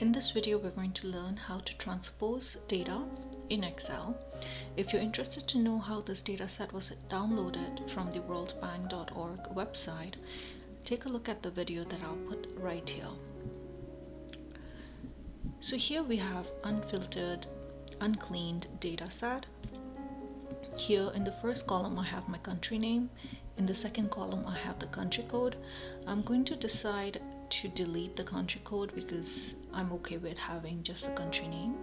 In this video, we're going to learn how to transpose data in Excel. If you're interested to know how this data set was downloaded from the worldbank.org website, take a look at the video that I'll put right here. So here we have unfiltered, uncleaned data set. Here in the first column, I have my country name. In the second column, I have the country code. I'm going to decide to delete the country code because I'm okay with having just the country name.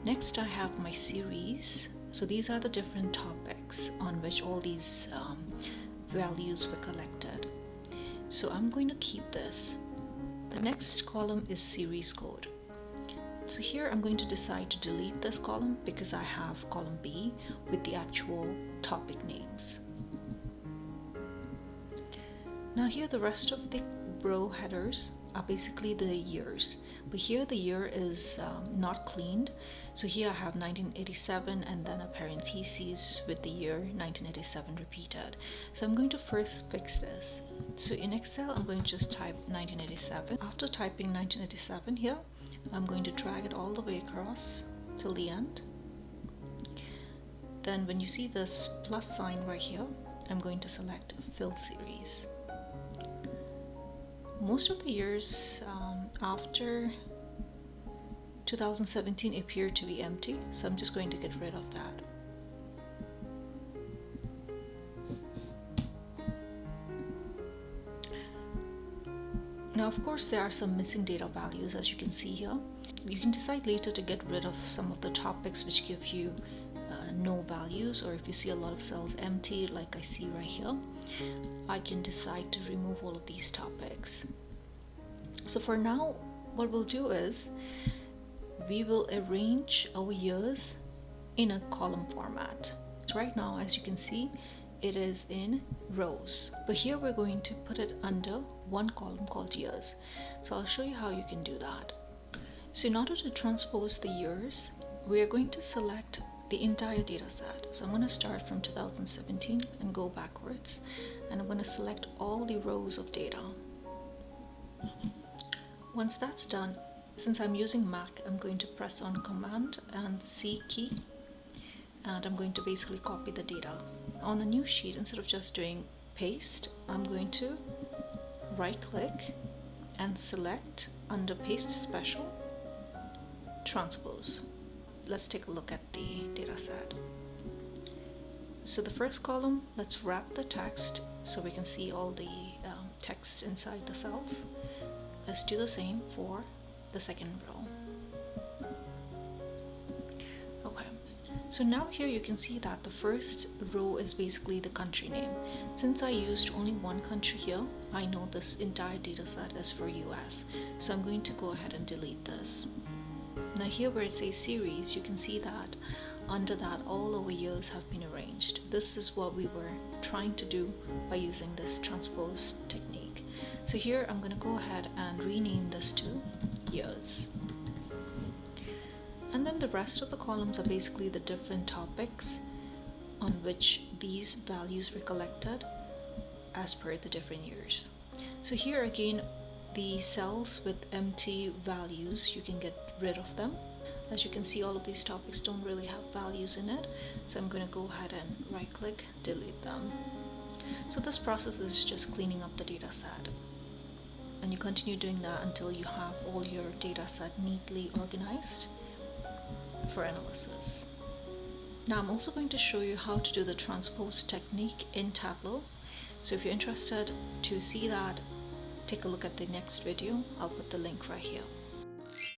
Next, I have my series. So these are the different topics on which all these values were collected. So I'm going to keep this. The next column is series code. So here I'm going to decide to delete this column because I have column B with the actual topic names. Now here the rest of the row headers are basically the years, but here the year is not cleaned. So here I have 1987 and then a parentheses with the year 1987 repeated. So I'm going to first fix this. So in Excel, I'm going to just type 1987. After typing 1987 here, I'm going to drag it all the way across till the end. Then when you see this plus sign right here, I'm going to select Fill Series. Most of the years after 2017 appear to be empty, so I'm just going to get rid of that. Now, of course, there are some missing data values, as you can see here. You can decide later to get rid of some of the topics which give you no values, or if you see a lot of cells empty, like I see right here, I can decide to remove all of these topics. So for now, what we'll do is we will arrange our years in a column format. So right now, as you can see, it is in rows, but here we're going to put it under one column called years. So I'll show you how you can do that. So in order to transpose the years, we are going to select the entire data set. So I'm going to start from 2017 and go backwards, and I'm going to select all the rows of data. Once that's done, since I'm using Mac, I'm going to press on Command and C key, and I'm going to basically copy the data. On a new sheet, instead of just doing paste, I'm going to right click and select under Paste Special, Transpose. Let's take a look at the data set. So the first column, let's wrap the text so we can see all the text inside the cells. Let's do the same for the second row. Okay, so now here you can see that the first row is basically the country name. Since I used only one country here, I know this entire data set is for US. So I'm going to go ahead and delete this. Now here where it says series, you can see that under that all our years have been arranged. This is what we were trying to do by using this transpose technique. So here I'm going to go ahead and rename this to years. And then the rest of the columns are basically the different topics on which these values were collected as per the different years. So here again, the cells with empty values, you can get rid of them. As you can see, all of these topics don't really have values in it, so I'm going to go ahead and right click, delete them. So this process is just cleaning up the data set, and you continue doing that until you have all your data set neatly organized for analysis. Now I'm also going to show you how to do the transpose technique in Tableau. So if you're interested to see that, take a look at the next video. I'll put the link right here.